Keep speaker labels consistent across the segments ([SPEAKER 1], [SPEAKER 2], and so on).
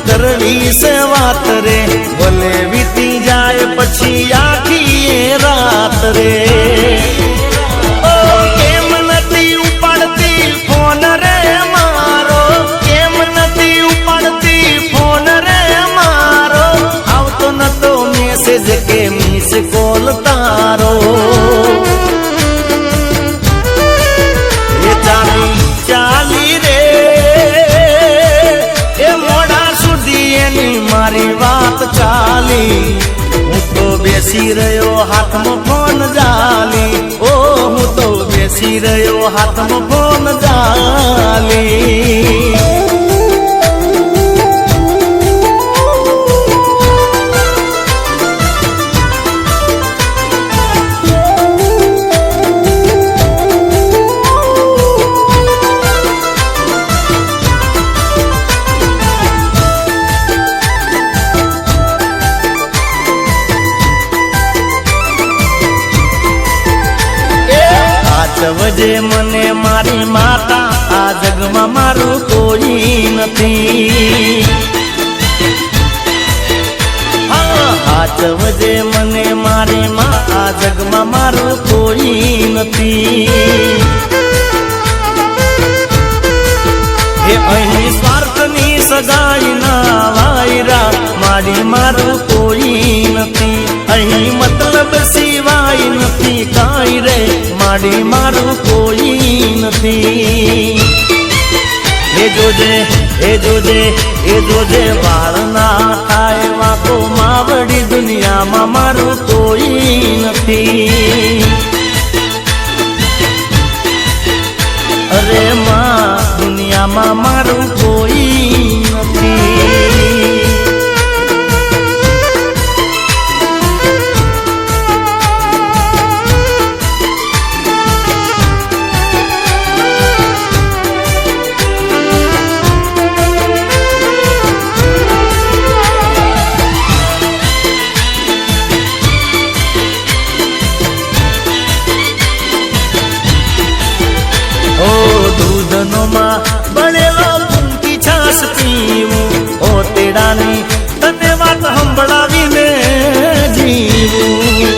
[SPEAKER 1] કરવી સે વાત રે, ભલે વીતી જાય પછી આખી એ રાત રે. ઓ કેમ નથી ઉપાડતી ફોન રે મારો, કેમ નથી ઉપાડતી ફોન રે મારો, આવતો નતો મેસેજ કે મિસ કોલ તારો. એ ચાલી રે એ મોડા સુધી એની મારી વાત ચાલી. હું તો બેસી રહ્યો હાથમાં ફોન જાલી, ઓ હું તો બેસી રહ્યો હાથમાં ફોન જાલી. વજે મને મારી માતા, આ જગમાં મારું કોઈ નથી. હાથ વજે મને મારી મા, આ જગમાં મારું કોઈ નથી. એ અહીં સ્વાર્થની સગાઈ ના વાયરા, મારી મારું કોઈ નથી. અહીં મતલબ સિવાય નથી કાંઈ રે, મારી મારું કોઈ નથી. એ જોજે એ જોજે એ જોજે વાળ ના થાય વાતો, માવડી દુનિયામાં મારું કોઈ નથી. અરે માં દુનિયામાં મારું કોઈ નથી. દૂધનોમાં બનેલો પૂંકી છાશ પીવું, ઓ તેડાની તને વાત સંભળાવીને જીવું.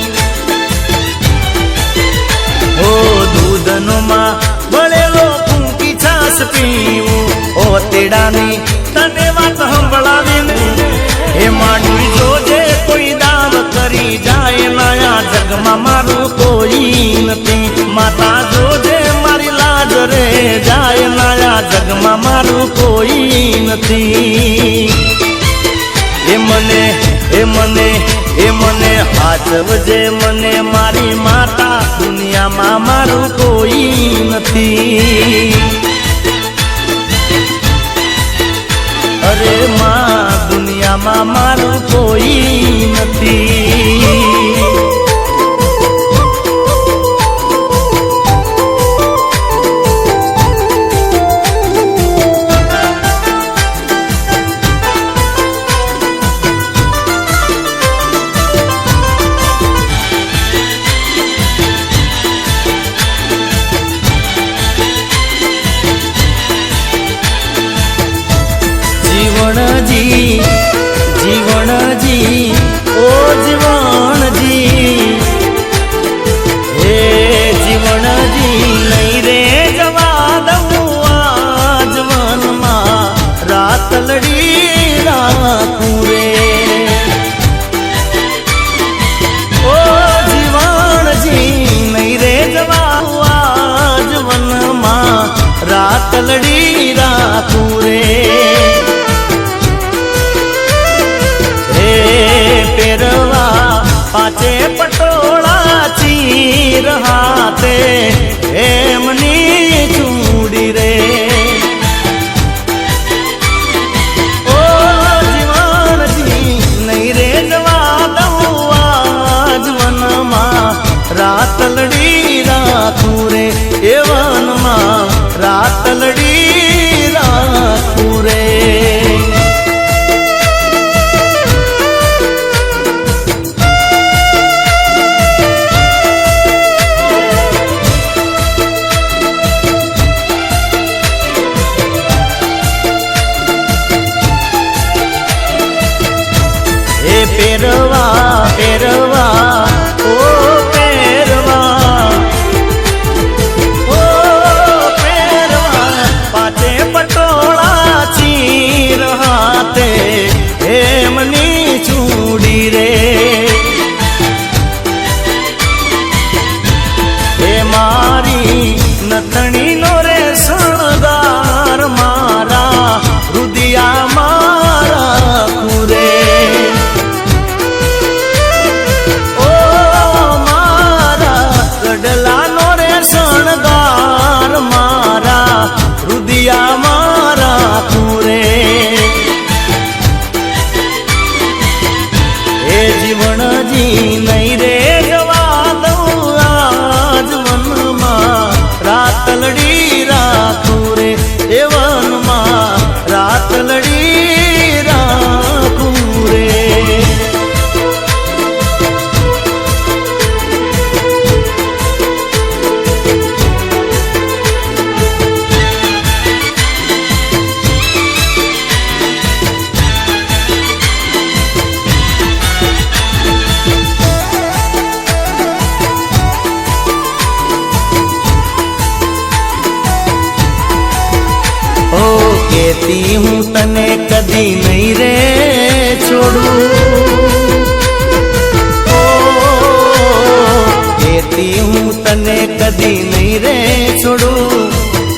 [SPEAKER 1] ઓ દૂધનોમાં બનેલો પૂંકી છાશ પીવું, ઓ તેડાની તને વાત સંભળાવીને. એ માંડવી જોજે કોઈ દાવ કરી જાય નયા જગમાં મારું કોઈ નથી. માતા જોજે મારી લાજ રે જાય નયા જગમાં મારું કોઈ નથી. એ મને એ મને એ મને હાચવજે મને મારી માતા, દુનિયામાં મારું કોઈ નથી. અરે માં દુનિયામાં મારું કોઈ નથી. જીવણજી જીવણજી ઓ જીવણજી, હે જીવણજી નહીં રે જવા દઉં આ જીવનમાં, રાત લડી રાખું રે. ઓ જીવણજી નહીં રે જવા આ જીવનમાં, રાત લડી રાખું રે. પાચે પટોળા ચીર હાથે એમની ચૂડી રે. ઓ જીવનજી નહીં રે જવા દઉં આ જીવનમાં, રાત લડી રાખું રે. એ વનમાં રાત લડી રાખું રે. पेरवा पेरवा ओ पेरवा ओ पेरवा पाचे पटोला चीर हाथे हेमनी चूड़ी रे हे मारी नथनी नो रे शणगार मारा रुदिया मारा कुरे ओ मारा गडला नो रे शणगार मारा रुदिया मारा कुरे हे जीवन जी नहीं रे जवा दऊं आज वनमा रातलड़ी राखूं रे ए वनमा रातलड़ी राखूं रे कहती हूँ तने कदी नहीं रे छोड़ू ओ कहती हूँ तने कदी नहीं रे छोड़ू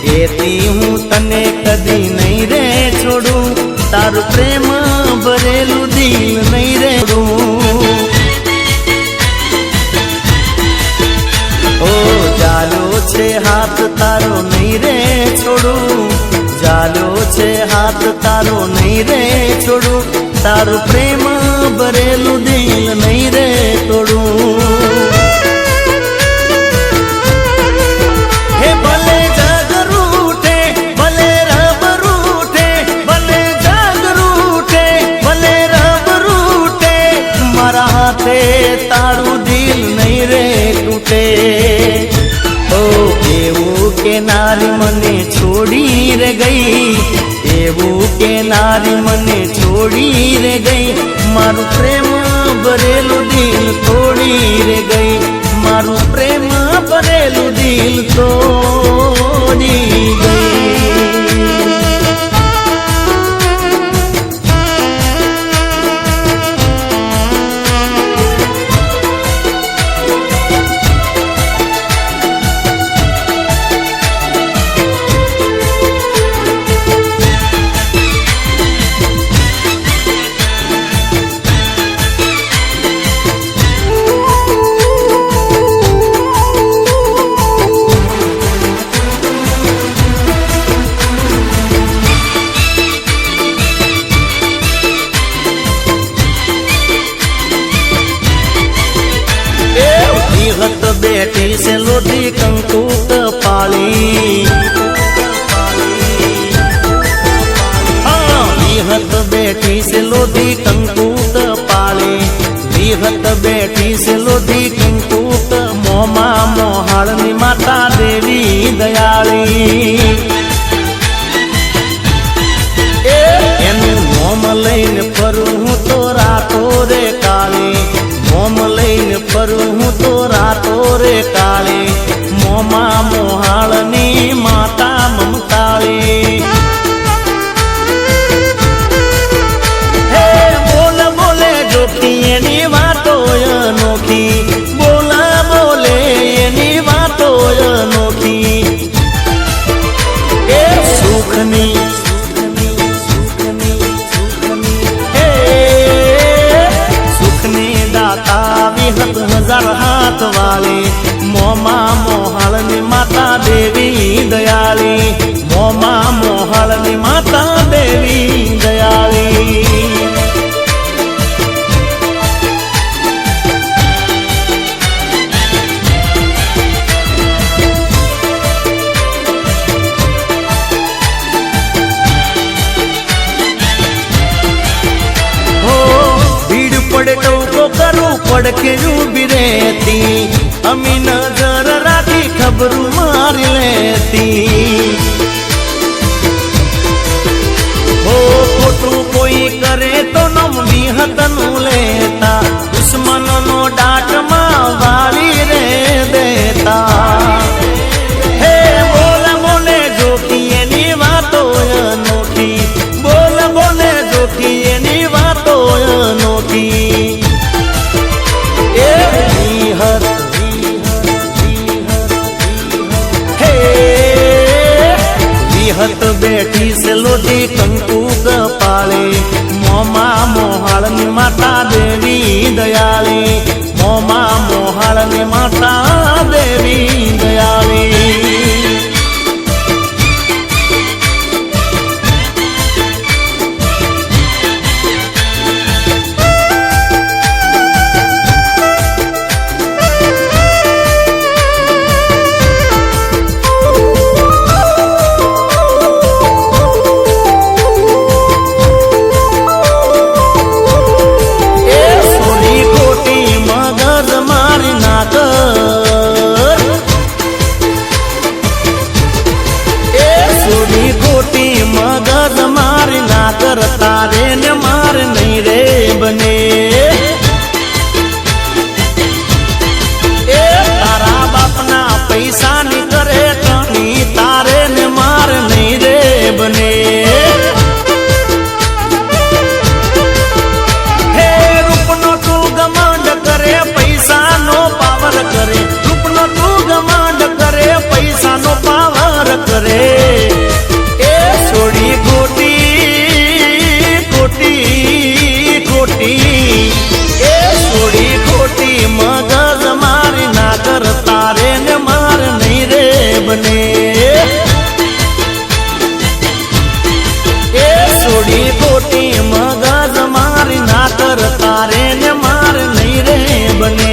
[SPEAKER 1] कहती हूँ तने कदी नहीं रे छोड़ू तारू प्रेम भरेलू दिल नहीं रे छोड़ू ओ जालो छे हाथ तारो नहीं रे छोड़ू जालो छे हाथ तारो नहीं रे छोड़ू तारू प्रेम भरेलू दिल नहीं रे तोड़ू हे भले जग रूठे भले रब रूठे भले जग रूठे भले रब रूठे मारा हाथे तारू दिल नहीं रे टूटे ओ एवं के नारी मने छोड़ी रे गई एवं के नारी मने छोड़ी रे गई मारू प्रेम भरेलू दिल तोड़ी रे गई मारू प्रेम भरेलू दिल तोड़ी गई विहत बेटी से लोधी कंकूत पाली हाँ विहत बेटी से लोधी कंकूत पाली विहत बेटी से लोधी कंकूत मोमा मोहाळनी माता देवी दयाली एनु मोम लईने फरू हूँ तो रातो रे काली मोम लईने फरू हूँ तो रातो रे काली मोमा मोहाळनी माता ममताली हे बोल बोले जोखी एनी वातो अनोखी बोला बोले एनी वातो अनोखी ए सुखनी विहत हजार हाथ वाले मोमा मोहाळनी माता देवी दयाली मोमा मोहाळनी माता देवी दयाली पड़े टोको करू पड़ के भी रहती अमी नजर राखी खबर मार लेती हो फोटू कोई करे तो नम विहत नु लेती લોટી કંકુ કપાળે મોમાં મોહાળની માતા દેવી દયાળી મોમાં મોહાળની માતા દેવી દયાળી તારે ને માર નહીં રે બને એ તારા બાપના પૈસા ની કરે ટણી તારે ને માર નહીં રે બને હે રૂપનો તું ગમાંડ કરે પૈસાનો પાવર કરે રૂપનો તું ગમાંડ કરે પૈસાનો પાવર કરે એ છોડી ખોટી એ છોડી ખોટી મગજ મારી ના કર તારે ને માર નહીં રે બને એ છોડી ખોટી મગજ મારી ના કર તારે ને માર નહીં રે બને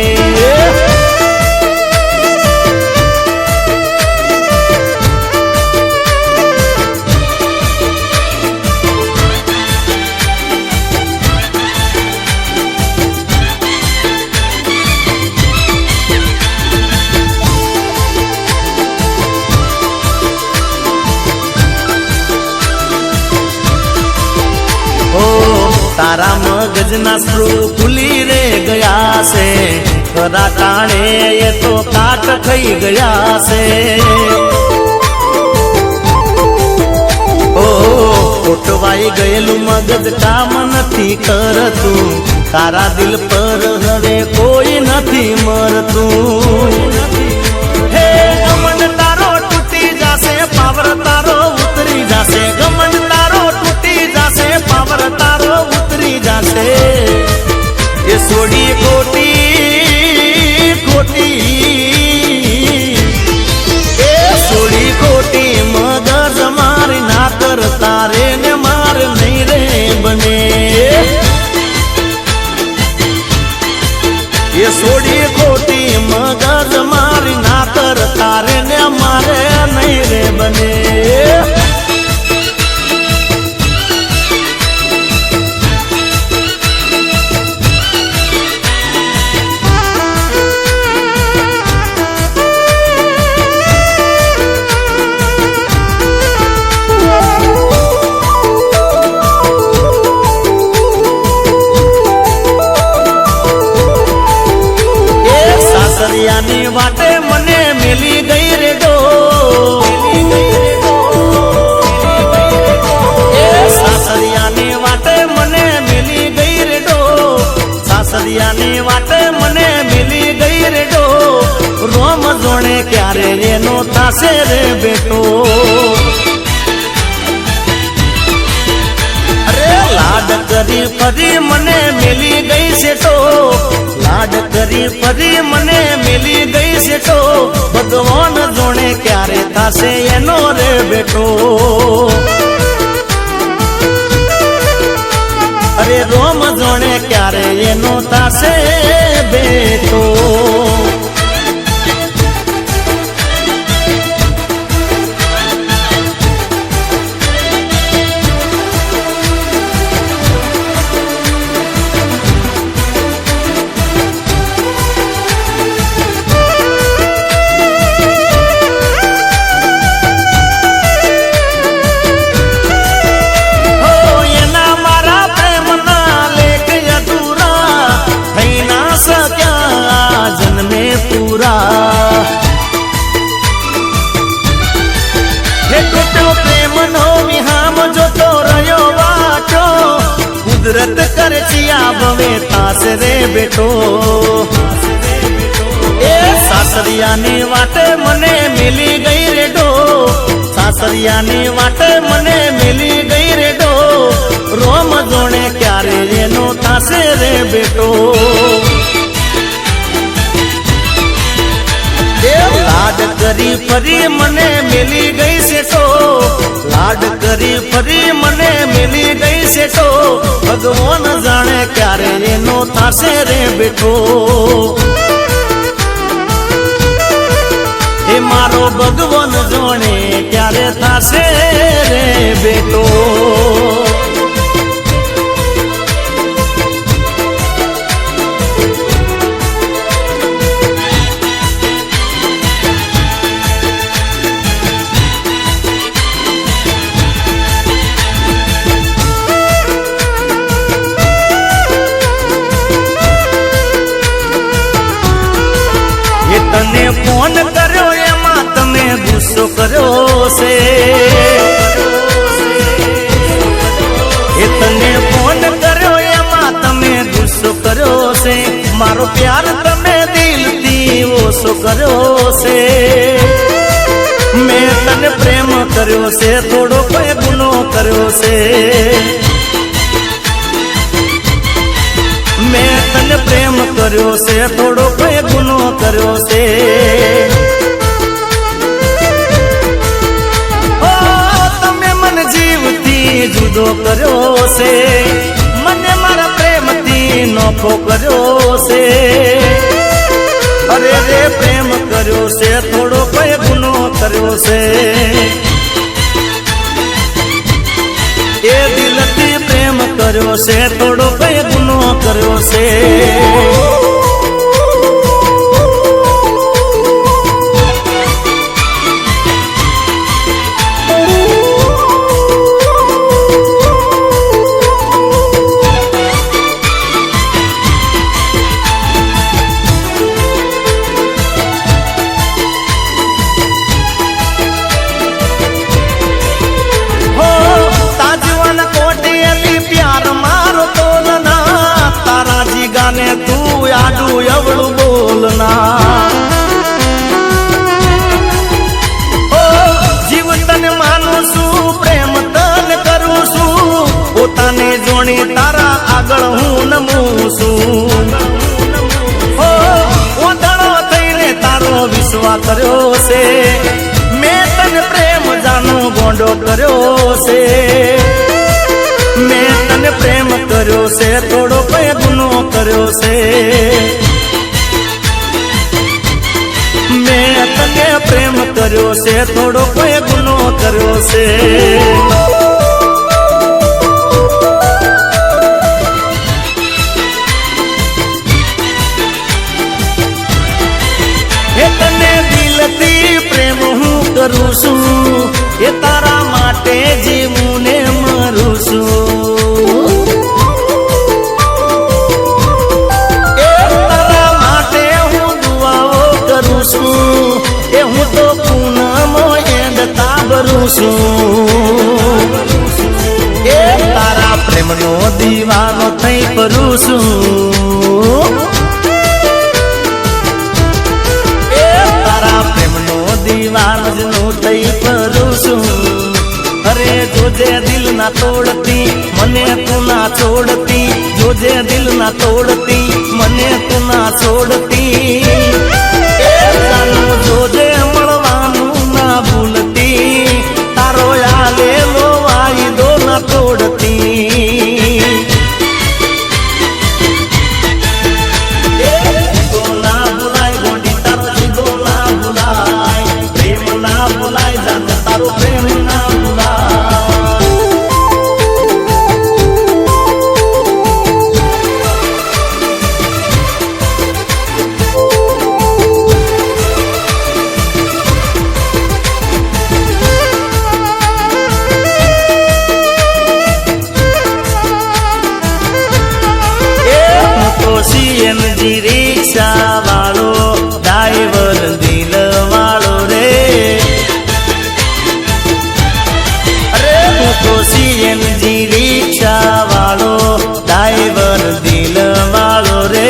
[SPEAKER 1] તારા મગજના સ્ત્રુ ખુલી રે ગયા છે ખરા ટાણે એ તો કાટ ખાઈ ગયા છે ઓ ખોટવાઈ ગયેલું મગજ કામ નથી કરતું તારા દિલ પર હવે કોઈ નથી મરતું હે ગમન તારો તૂટી જશે પાવર તારો ઉતરી જશે ગમન તારો તૂટી જશે પાવર તારો જાશે એ છોડી ખોટી એ છોડી ખોટી મગજ મારી ના કર તારે ને માર નહીં રે બને એ છોડી ખોટી મગજ મારી ના કર તારે ને મારે નહીં રે બને સાસરિયાની વાટે મને મેલી ગઈ રે ડો સાસરિયાની વાટે મને મેલી ગઈ રે ડો સાસરિયાની વાટે મને મેલી ગઈ રે ડો રોમ જોણે ક્યારે એનો થાશે રે બેટો અરે લાડ કરી ફરી મને મેલી ગઈ છે તો લાડ કરી ફરી મને મેલી ગઈ છે તો ભગવાન જોણે ક્યારે થાશે એનો રે બેટો અરે રોમ જોણે ક્યારે એનો થાશે બેટો કુદરત કરે ચિયા ભવે તાસે રે બેટો એ સાસરિયાની વાટે મને મિલી ગઈ રે ડો સાસરિયાની વાટે મને મેલી ગઈ રે ડો રોમ જોણે ક્યારે એનો થાશે રે બેટો લાડ કરી ફરી મને મેલી ગઈ છે તો લાડ કરી ફરી મને મેલી ગઈ છે તો ભગવાન જાણે ક્યારે એનો થાશે રે બેટો એ મારો ભગવાન જોણે ક્યારે થાશે રે બેટો તને ફોન કર્યો એમાં તમે ગુસ્સો કર્યો છે એ તને ફોન કર્યો એમાં તમે ગુસ્સો કર્યો છે મારો પ્યાર તમે દિલથી ઓછો કર્યો છે મેં તને પ્રેમ કર્યો છે થોડો કોઈ ગુનો કર્યો છે મેં તને પ્રેમ કર્યો છે થોડો કોઈ ગુનો કર્યો છે ઓ તમે મને જીવથી જુદો કર્યો છે મને મારા પ્રેમથી નોખો કર્યો છે અરે રે પ્રેમ કર્યો છે થોડો કોઈ ગુનો કર્યો છે એ દિલથી પ્રેમ કર્યો છે થોડો કઈ ગુનો કર્યો છે ગાને તું આડું એવડું બોલના ઓ જીવ તને માનું છું પ્રેમ તને કરું છું પોતાને જોણી તારા આગળ હું નમું છું ઓ ઓધળો થઈને તારો વિશ્વાસ કર્યો છે મેં તને પ્રેમ જાનો ગોંડો કર્યો છે મેં તને પ્રેમ કર્યો છે થોડો કઈ ગુનો કર્યો છે મેં તને પ્રેમ કર્યો છે થોડો કઈ ગુનો કર્યો છે એ તને દિલથી પ્રેમ હું કરું છું એ તારા માટે જીવું ને મરું છું એ તારા માટે હું દુઆઓ કરું છું એ હું તો પૂનમો એંડતા ભરું છું એ તારા પ્રેમનો દીવાનો થઈ કરું છું દીવાનો થઈ કરું છું અરે જોજે દિલ ના તોડતી મને તું ના છોડતી જોજે દિલ ના તોડતી મને તું ના છોડતી જોજે મળવાનું ના ભૂલતી તારો આલેલો વાયદો ના તોડતી સીએનજી રિક્ષા વાળો ડ્રાઈવર દિલ વાળો રે અરે હું તો સીએનજી રિક્ષા વાળો ડ્રાઈવર દિલ વાળો રે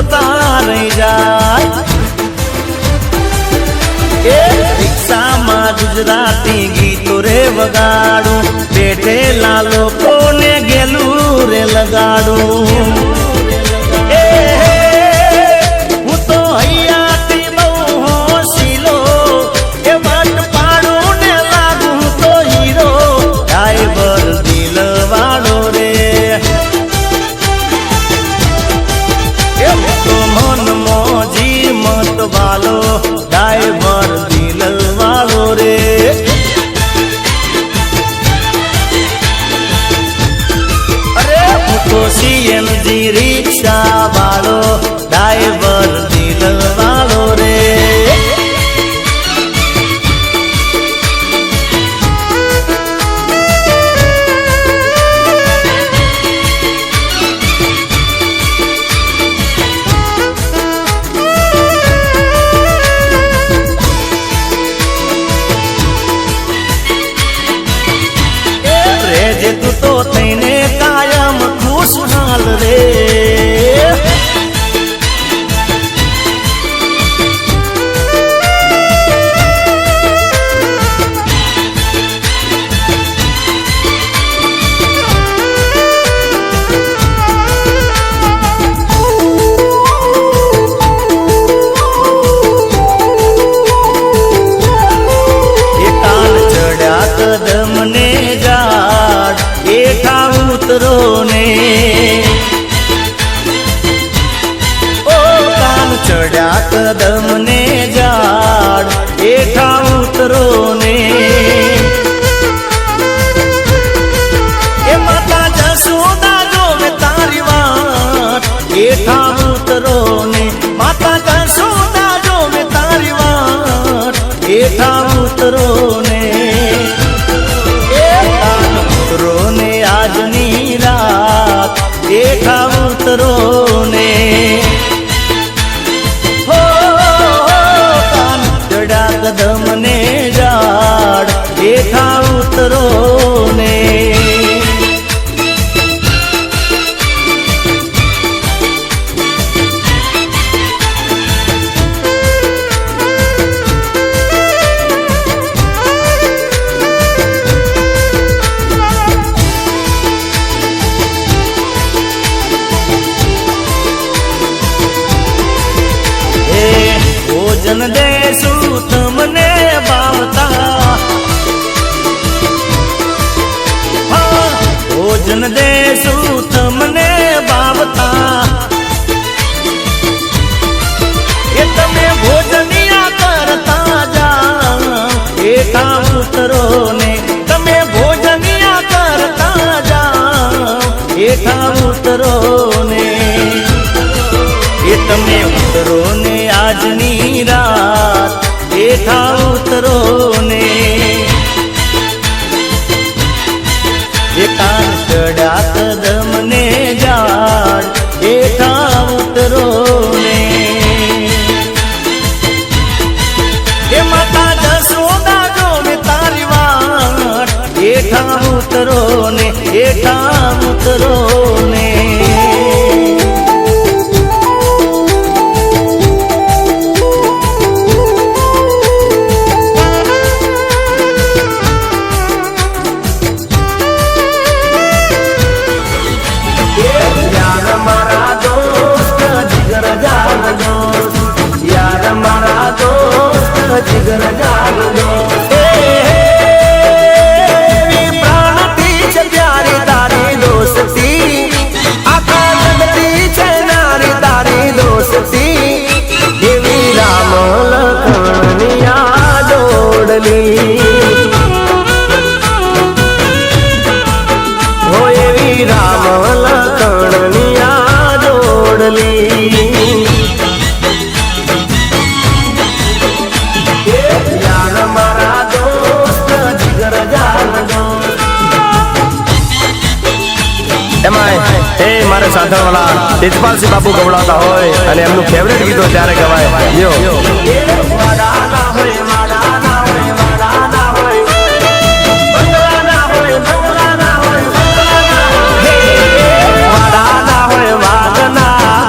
[SPEAKER 1] જોતા રહી જાય એ રિક્ષામાં ગુજરાતી ગીતો રે વગાડું બેઠેલા લોકોને ગેલું રે લગાડું હું તો હૈયાથી બહુ હોશીલો એ વટ પાડું ને લાગું તો હીરો ડ્રાઈવર દિલ વાળો રે તો મન મોજી મત વાલો ડ્રાઈવર દિલ વાળો રે અરે હું તો સીએનજી રિક્ષા વાળો ડ્રાઈવર દિલ વાળો રે તું તો થઈને કાયમ ખુશહાલ રે ઉતરો ને ઓ કાન ચડ્યા કદમ ને ઝાડ એઠા ઉતરો ને એ માતા જસોદા જોવે તારી વાત એઠા ઉતરો ને માતા જસોદા જોવે તારી વાત એઠા ઉતરો ને ઉતરો ને આજની રાત એઠા ઉતરો ને હો કાન ચડા કદમ ને ઝાડ એઠા ઉતરો ને ભોજન દેશું તમને ભાવતા હા ભોજન દેશું તમને ભાવતા એ તમે ભોજનિયા કરતા જાઓ એઠા ઉતરો ને તમે ભોજનિયા કરતા જાઓ એઠા ઉતરો ને એ તમે ઉતરો ને આજની રાત એઠા ઉતરો ને એ કાન ચડા કદમ ને ઝાડ એઠા ઉતરો ને એ માતા જસોદા જોવે તારી વાત એઠા ઉતરો ને એઠા ઉતરો ને જીગર જાગજો પ્રાણથી છે પ્યારી તારી દોસ્તી આખા જગતી છે નારી તારી દોસ્તી એવી રામ લખણની આ જોડલી હો એવી રામ લખણની આ જોડલી મારે સાધણવાળા તેજપાલસિંહ બાપુ ગવડાવતા હોય અને એમનું ફેવરેટ ગીતો ત્યારે ગવાય યો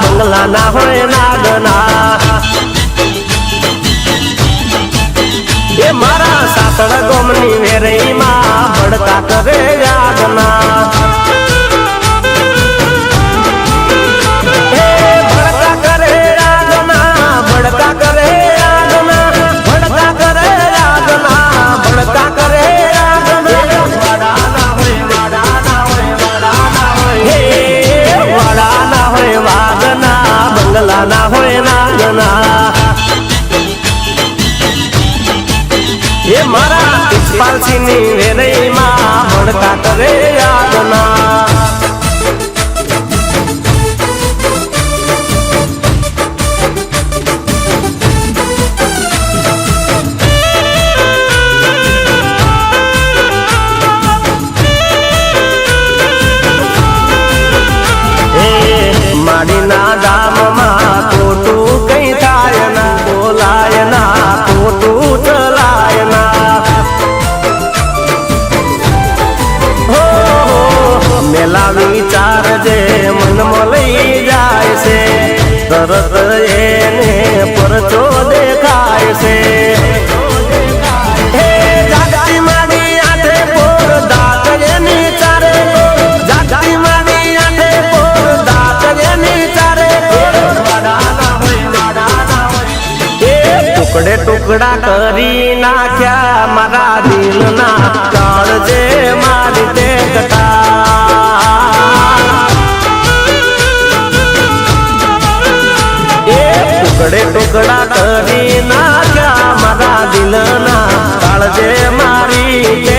[SPEAKER 1] બંગલા ના હોય
[SPEAKER 2] પાતળ ગોમની વેરઈમાં ભડકા કરે યાદના ભડકા કરે યાદના ભડકા કરે યાદના ભડકા કરે યાદના ભડકા કરે વાડાના હોય વાગના બંગલાના હોય નાગના એ મારા ઇસ્પાલસીની વેરઈમાં ભડકા કરે યાદના માડીના ગામમાં ખોટું કઈ થાય ના બોલાય ના ખોટું ચલાય ના મેલા વિચાર જે મનમાં લઈ જાય છે તરત એને પરચો દેખાય છે જાગતી માડી આઠે પોર દાંત એની ચારે જાગતી માડી આઠે પોર દાંત એની ચારે ટુકડે ટુકડા કરી નાખ્યા મારા દિલના કાળજે મારી તે ટુકડે ટુકડા કરી નાખ્યા મારા દિલના કાળજે મારી તે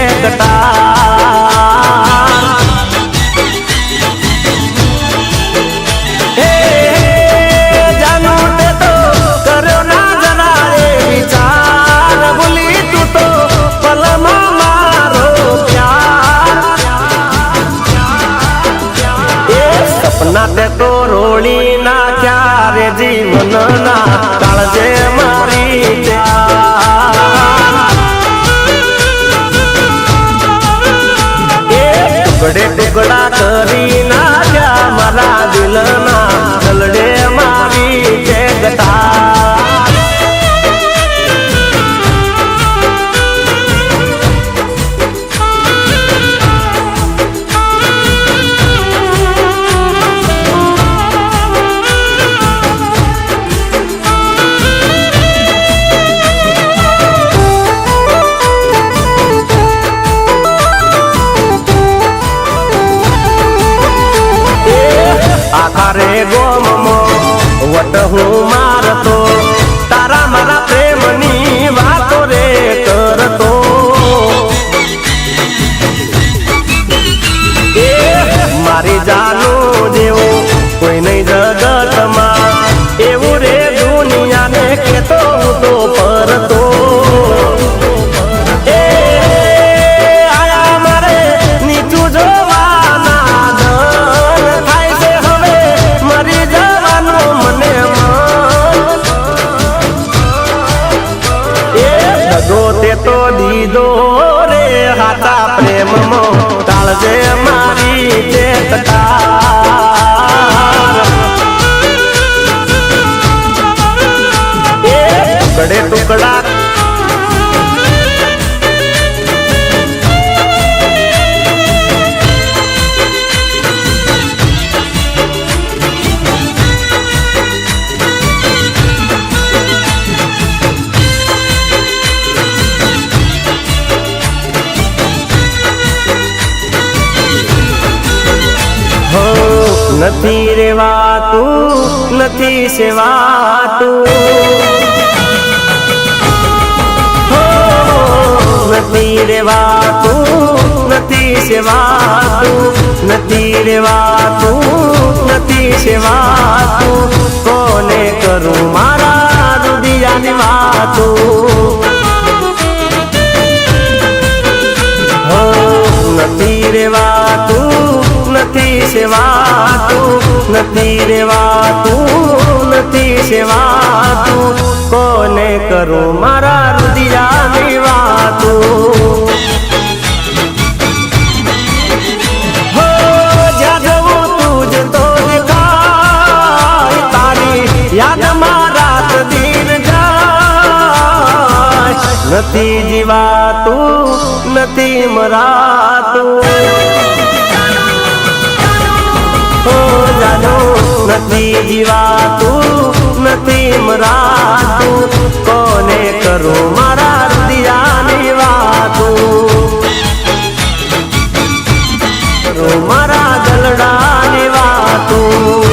[SPEAKER 2] સપના તે તો રોળી નાખ્યા રે જીવનના કાળજે મારી ટુકડે ટુકડા કરી નાખ્યા મારા દિલના દલડે મારી આખરે ગોમમો વટ હું મારતો તારા મારા પ્રેમની વાતો રે કરતો મારી જાનું જેવું કોઈ નહીં જગતમાં એવું રે દુનિયાને કેતો હું તો પરતો આયા મારે નીચું જોવાના દન થાય છે હવે મરી જવાનું મને દગો તે તો દીધો રે હાથા પ્રેમમાં તાળજે મારી તે ટુકડે ટુકડા નથી રેવાતું નથી સેવાતું નથી રેવાતું નથી સેવાતું નથી રેવાતું નથી સેવાતું કોને કરું મારા રુદિયાની વાતું નથી રેવાતું નથી સેવાતું નથી રેવાતું નથી સેવાતું કોને કરું મારા રુદિયાની વાતું જ્યાં જવું તું જ તો દેખાય તારી યાદમાં રાત દિન જાય નથી જીવાતું નથી મરાતું ઓ જાનો નથી જીવાતું નથી મરાતું કોને કરું મારા હૃદયાની વાતું કરું મારા ગલડાની વાતું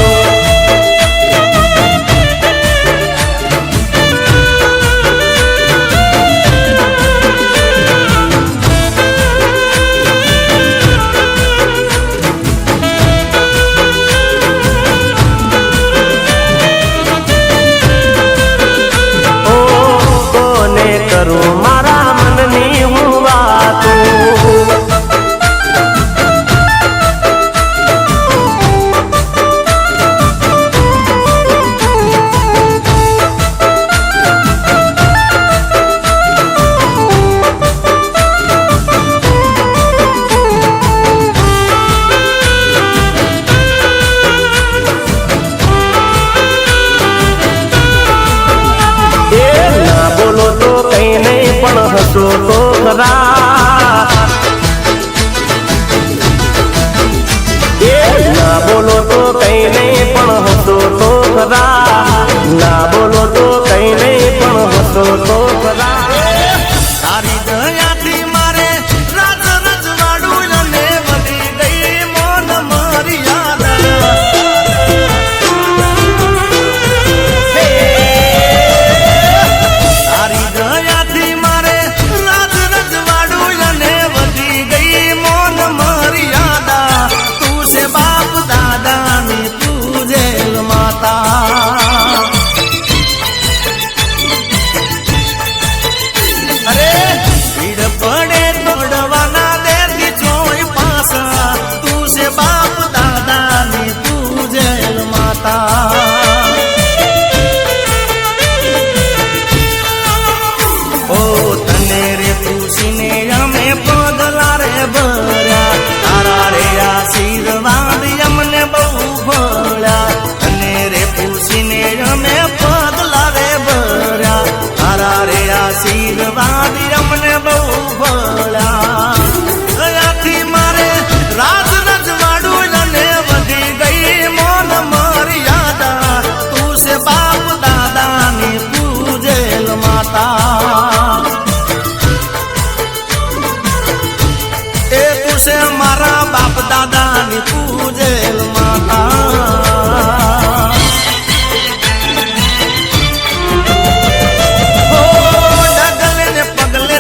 [SPEAKER 2] કરું મારા મનની હું વાતું બોલો તો કઈ નહીં પણ હસો તો ખરા એ ના બોલો તો કઈ નહીં પણ હસો તો ખરા ના બોલો તો કઈ નહીં પણ હસો તો ખરા
[SPEAKER 1] તારી દયાથી મારે રાજ રજવાડું અને વધી ગઈ મોન મર્યાદા તારી દયાથી મારે રાજ રજવાડું અને વધી ગઈ મોન મર્યાદા તું છે બાપ દાદાની પૂજેલ માતા અરે ભીડ પડે તોડવાના દેતી જોઈ પાસા તું છે બાપ દાદાની પૂજેલ માતા ઓ તને રે પૂછીને અમે પગલા રે ભર્યા તારા રે આશીર્વાદ અમને બહુ ભળ્યા તને રે પૂછીને અમે પગલા રે ભર્યા તારા રે આશીર્વાદ અમને બહુ ભળ્યા દયાથી મારે રાજ રજવાડું અને વધી ગઈ મોન મર્યાદા તું છે બાપ દાદાની પૂજેલ માતા એ તું છે મારા બાપ દાદાની પૂજેલ માતા ઓ ડગલે ને પગલે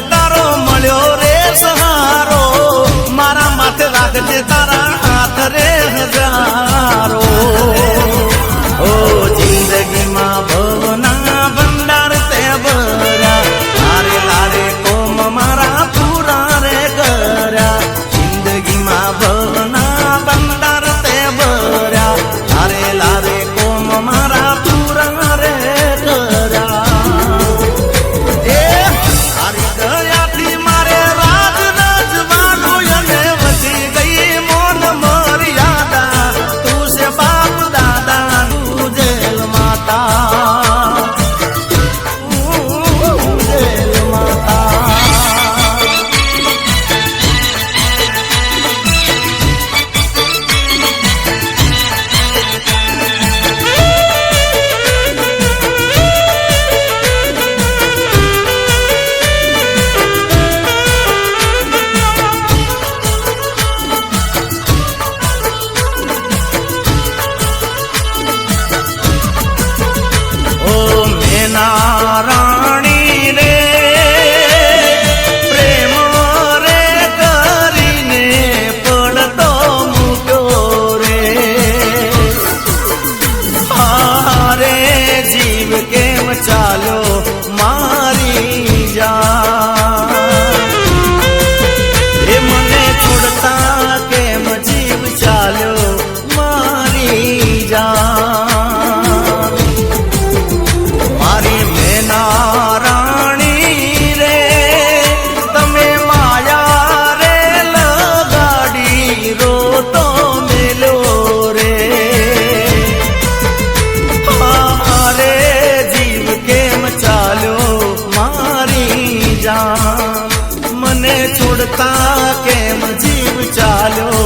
[SPEAKER 1] જાન મને છોડતા કેમ જીવ ચાલ્યો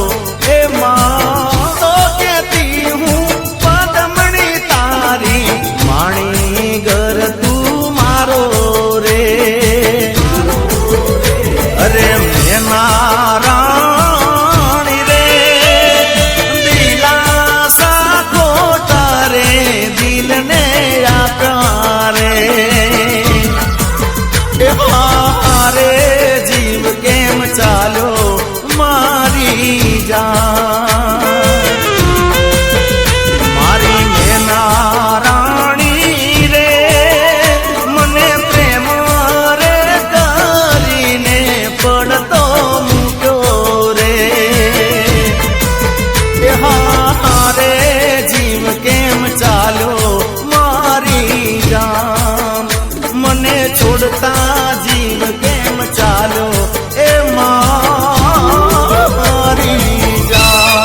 [SPEAKER 1] એ માં તો કેતી હું પદમણી તારી માણી ઘર તું મારો રે અરે મેનારાણી રે દિલાસા ખોટા રે દિલને આપ્યા રે એ હારે જીવ કેમ ચાલ્યો મારી જાન મારી મેનારાણી રે મને પ્રેમ રે કરીને પડતો મૂક્યો રે એ હારે જીવ કેમ ચાલ્યો મારી જાન મને છોડતા જીવ કેમ ચાલ્યો એ મારી જાન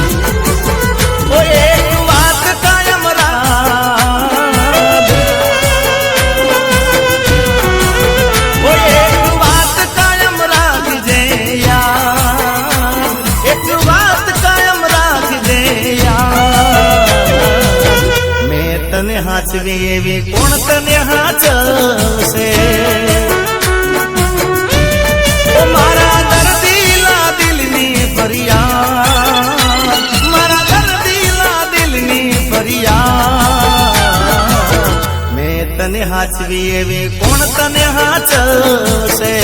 [SPEAKER 1] ઓ એક વાત કાયમ રાખ ઓ એક વાત કાયમ રાખજે યાર એક વાત કાયમ રાખજે યાર મેં તને હાચવી એવી કોણ તને હાચવશે ઓ મારા દર્દીલા દિલની ફરિયાદ મારા દર્દીલા દિલની ફરિયાદ મેં તને હાચવી એવી કોણ તને હાચવશે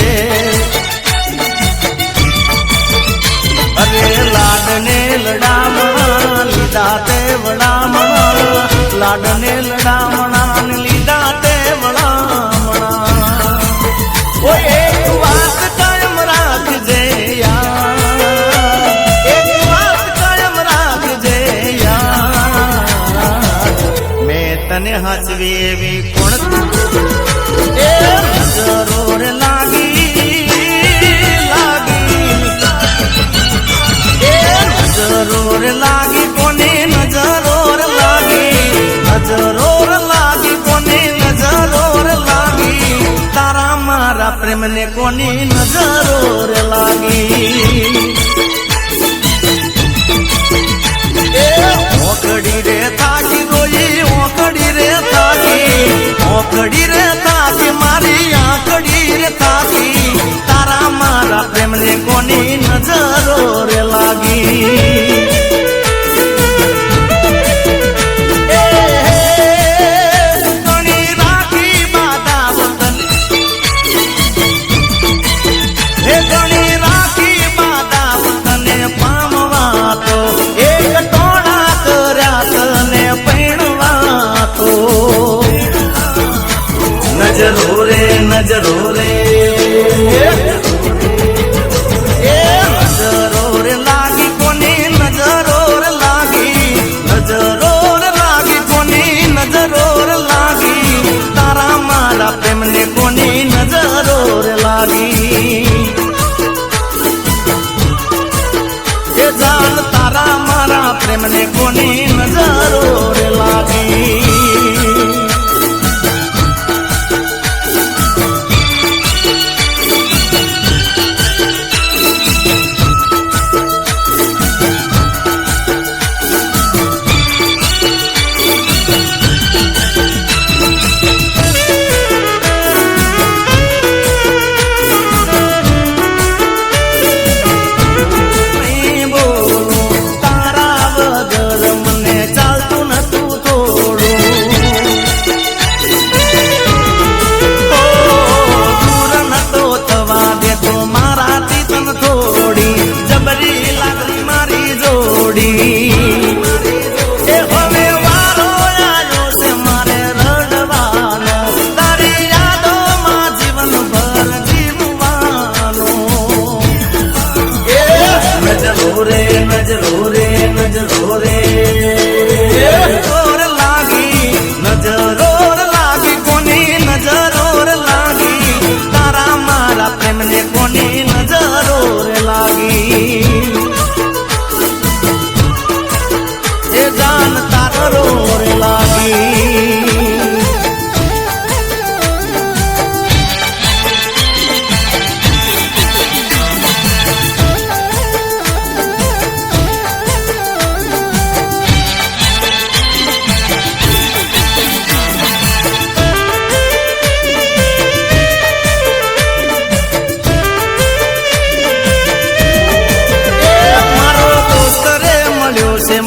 [SPEAKER 1] અરે લાડને લડામણા લીધા તે વડામણા લાડને લડામણા ને લીધા તે વડામણા ઓ એક વાત કાયમ રાખજે યાર એક વાત કાયમ રાખજે યાર મેં તને હાચવી એવી કોણ એ નજરો રે લાગી લાગી એ નજરો રે લાગી કોને નજરો રે લાગી નજરો રે લાગી કોને નજરો રે લાગી તારા મારા પ્રેમને કોની નજરો રે લાગી એ ઓકડી રે થાકી રોઈ ઓકડી રે થાકી ઓકડી રે થાકી મારી આંકડી રે થાકી તારા મારા પ્રેમને કોની નજરો રે લાગી એ ઘણી રાખી બાધા વતન એ ઘણી રાખી બાધા વતને પામવા તો એક ટોળા કર્યા તને પૈણવા તો નજરો રે નજરો રે એ નજરો રે લાગી કોની નજરો રે લાગી નજરો રે લાગી કોની નજરો રે લાગી તારા મારા પ્રેમને કોની નજરો રે લાગી એ જાન તારા મારા પ્રેમને કોની નજરો રે લાગી નહીં બોલું તારા વગર મને ચાલતું નથી જાન તારો રે લાગી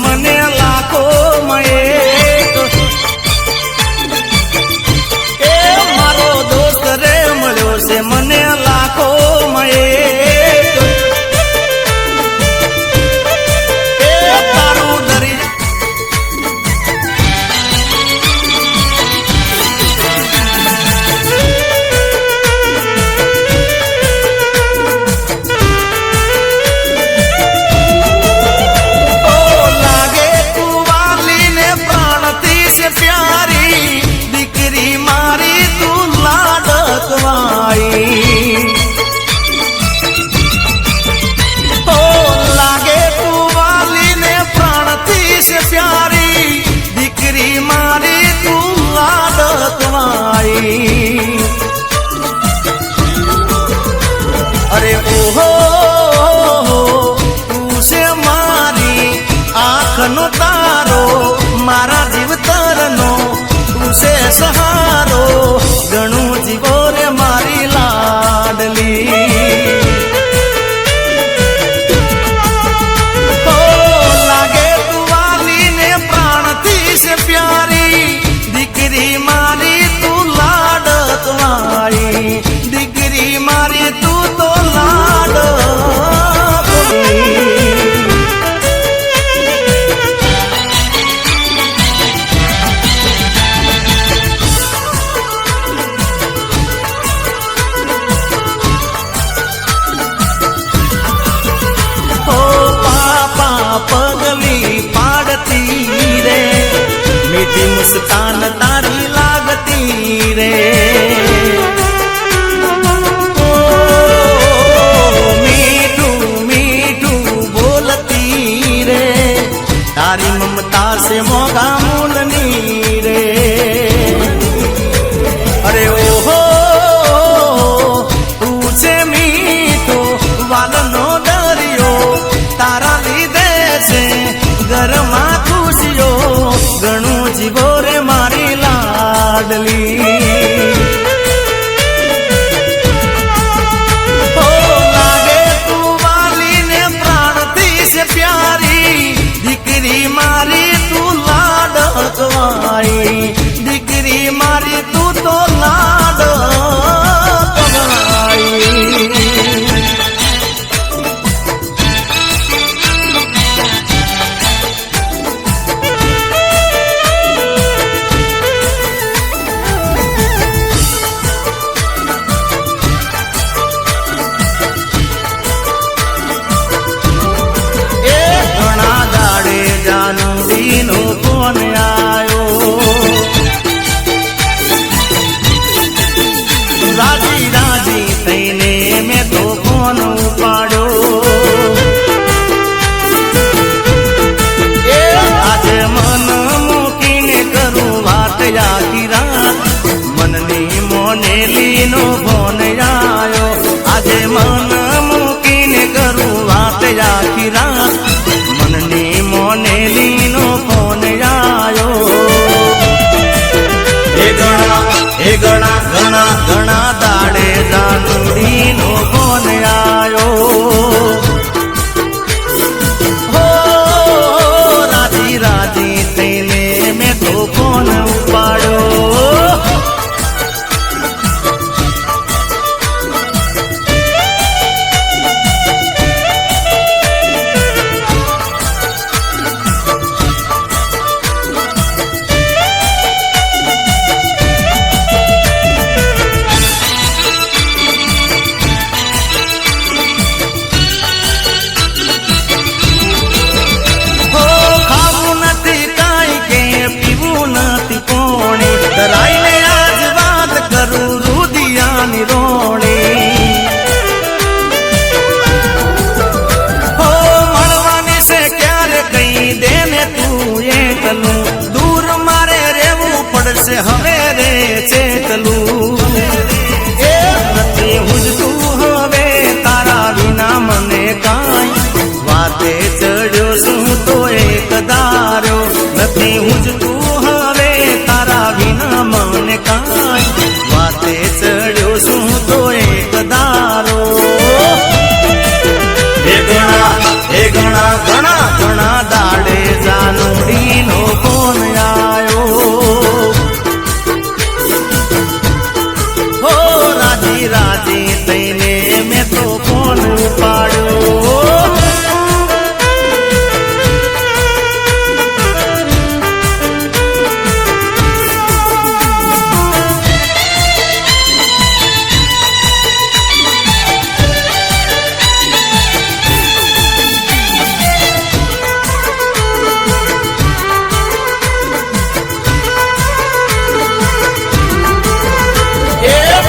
[SPEAKER 1] મને લાખો એક એ મારો દોસ્ત રે મળ્યો છે મને લાખો એક એ તારું દરી प्यारी दीकरी मारी तू लाडकवाई ओ लागे तू वाली ने प्राणती से प्यारी दीकरी मारी तू लाडकवाई अरे ओहो तू से मारी आँख नो तारो मारा जीवतरनो तुसे सहारो गणु जीवो रे मारी लाडली ओ लागे तू वाली ने प्राणती से प्यारी दीकरी मारी तू लाडकवाई दीकरी मारी तू तो लाडकवाई पगली पाड़ती रे मीठी मुस्कान तारी लागती रे ओ मीठू मीठू बोलती रे तारी ममता से मोगा मूलनी रे अरे ओहो तुझे मीठो वालनो डरियो तारा घरमा खुशियो गणु जीवो रे मारी लाडली ओ लागे तू वाली ने प्राणती से प्यारी दीकरी मारी तू लाडकवाई दीकरी मारी तू तो लाडकवाई फोन आयो એકલું દૂર મારે રહેવું પડશે હવે રે ચેતલું એ નથી હુજતું હવે તારા વિના મને કાંઈ વાતે ચડ્યો શું તો એક દારો નથી હુજતું હવે તારા વિના મને કાંઈ વાતે ચડ્યો શું તો એક દારો એ ઘણા ઘણા ઘણા દાડે જાનુડીનો ફોન આયો હો રાજી રાજી થઈને મેં તો ફોન ઉપાડ્યો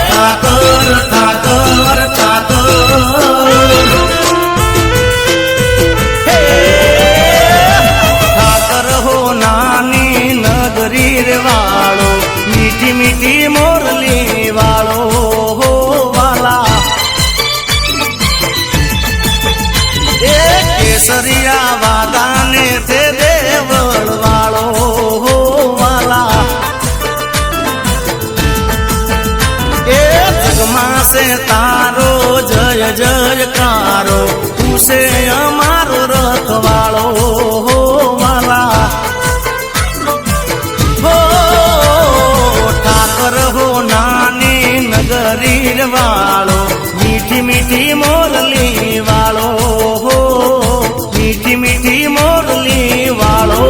[SPEAKER 1] ઠાકર ઠાકર હો નાની નગરી રે વાળો મીઠી મીઠી મોરલી વાળો હો વાલા એ કેસરિયા વાદાને તે દેવળ વાળો હો વાલા એ જગમાં છે તારો જય જયકારો તું છે અમારો રખવાળો હો વાલા હો ઠાકર હો નાની નગરી વાળો મીઠી મીઠી મોરલી વાળો હો મીઠી મીઠી મોરલી વાળો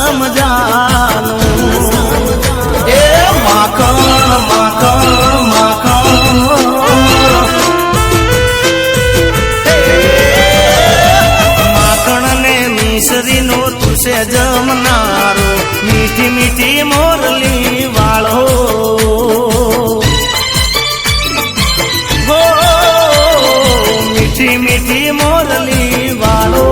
[SPEAKER 1] સમજાનું એ માખણ માખણ માખણ માખણ ને મિશ્રીનો તુસે જમનારો મીઠી મીઠી મોરલી વાળો હો મીઠી મીઠી મોરલી વાળો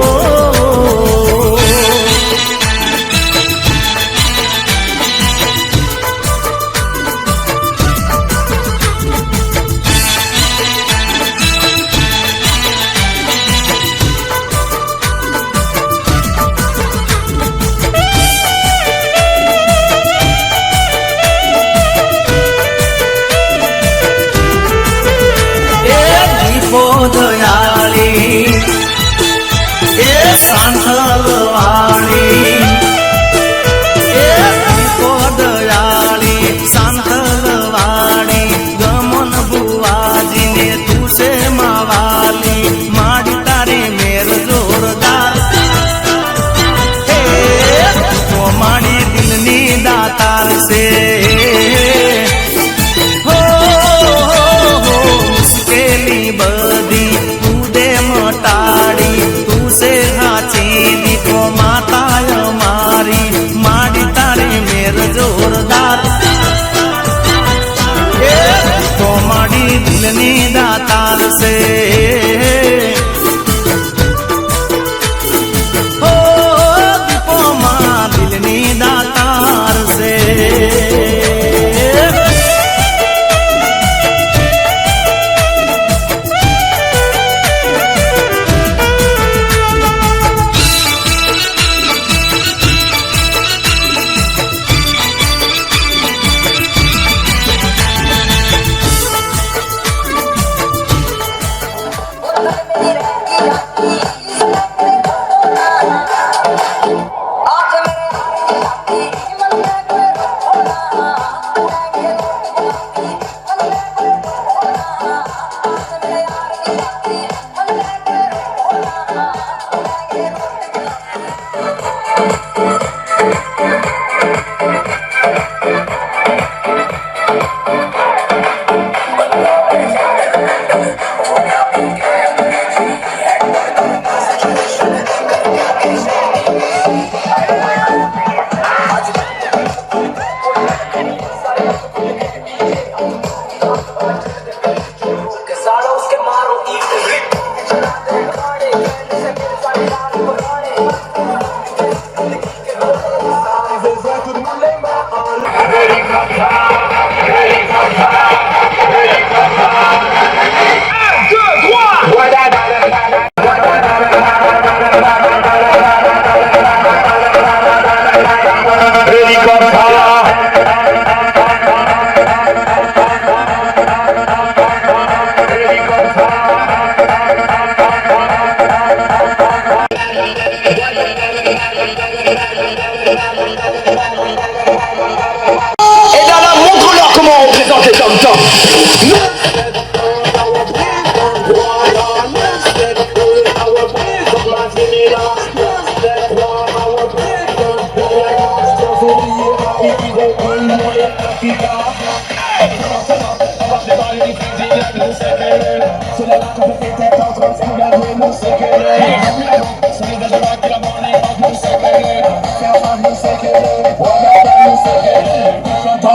[SPEAKER 3] montre-leur comment on présente les tom-toms.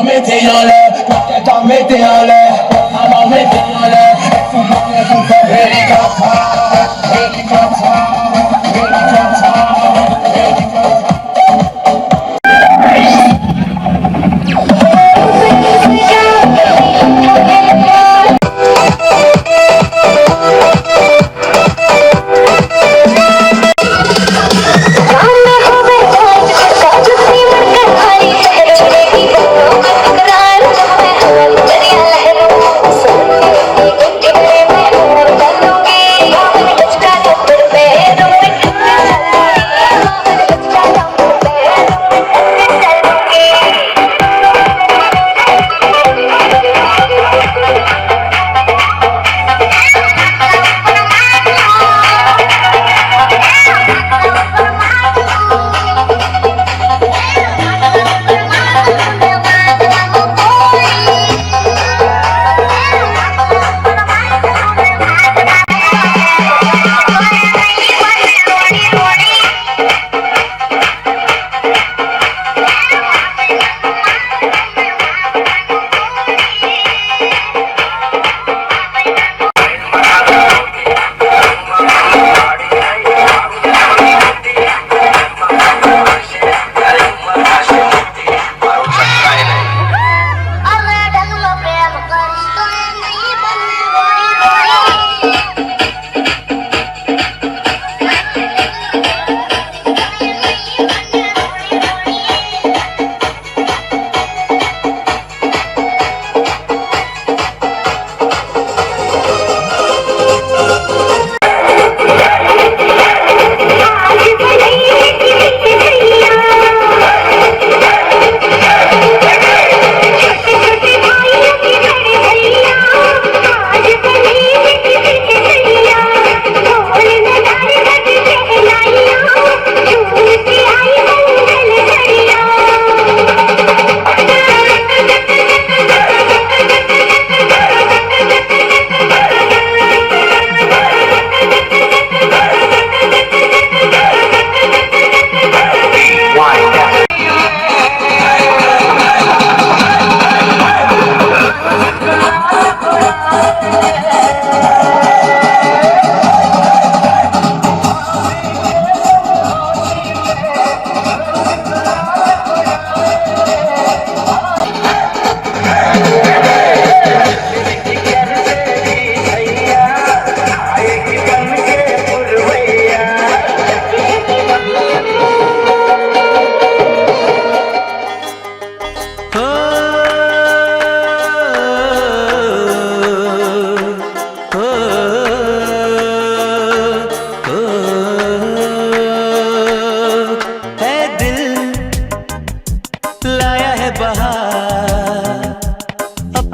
[SPEAKER 4] Mettez en l'air, mettez en l'air, maman mettez en l'air,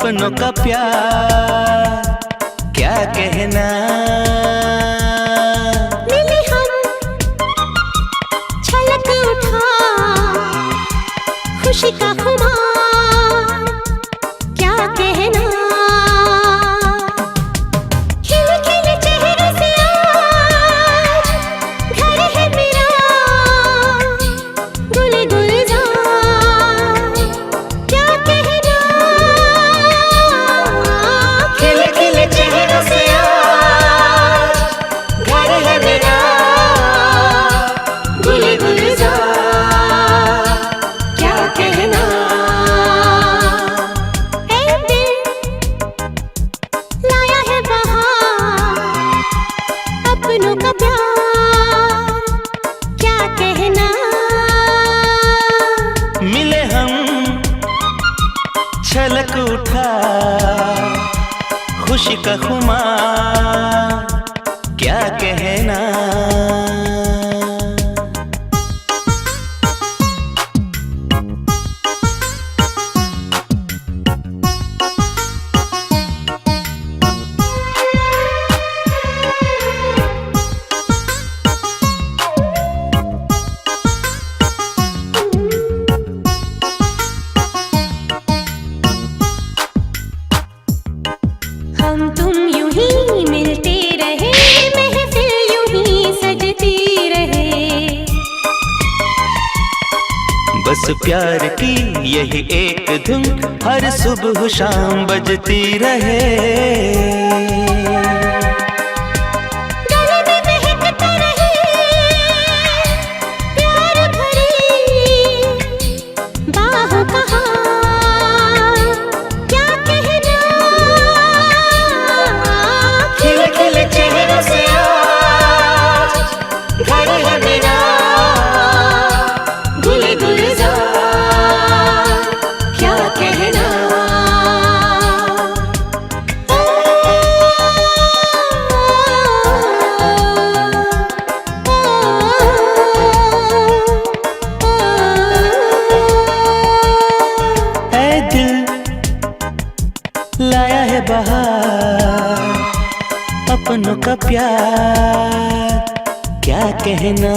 [SPEAKER 1] अपनों का प्यार क्या कहना।
[SPEAKER 5] मिले हम छलक उठा खुशी का खुमार क्या कहना। खिले खिले चेहरे से आज घर है मेरा गुले गुलजार क्या कहना। खिले खिले चेहरे से आज
[SPEAKER 1] का खुमार, क्या कहना।
[SPEAKER 5] हम तुम यूं ही मिलते रहे, महफिल यूं ही सजती रहे।
[SPEAKER 1] बस प्यार की यही एक धुन हर सुबह शाम बजती रहे।
[SPEAKER 5] गले में महकता रहे प्यार भरी बाहों का हार, क्या कहना। खिल खिल चेहरों से आज घर है मेरा, गुले गुलजार, क्या कहना।
[SPEAKER 1] ऐ दिल लाया है बहार, अपनों का प्यार, क्या कहना।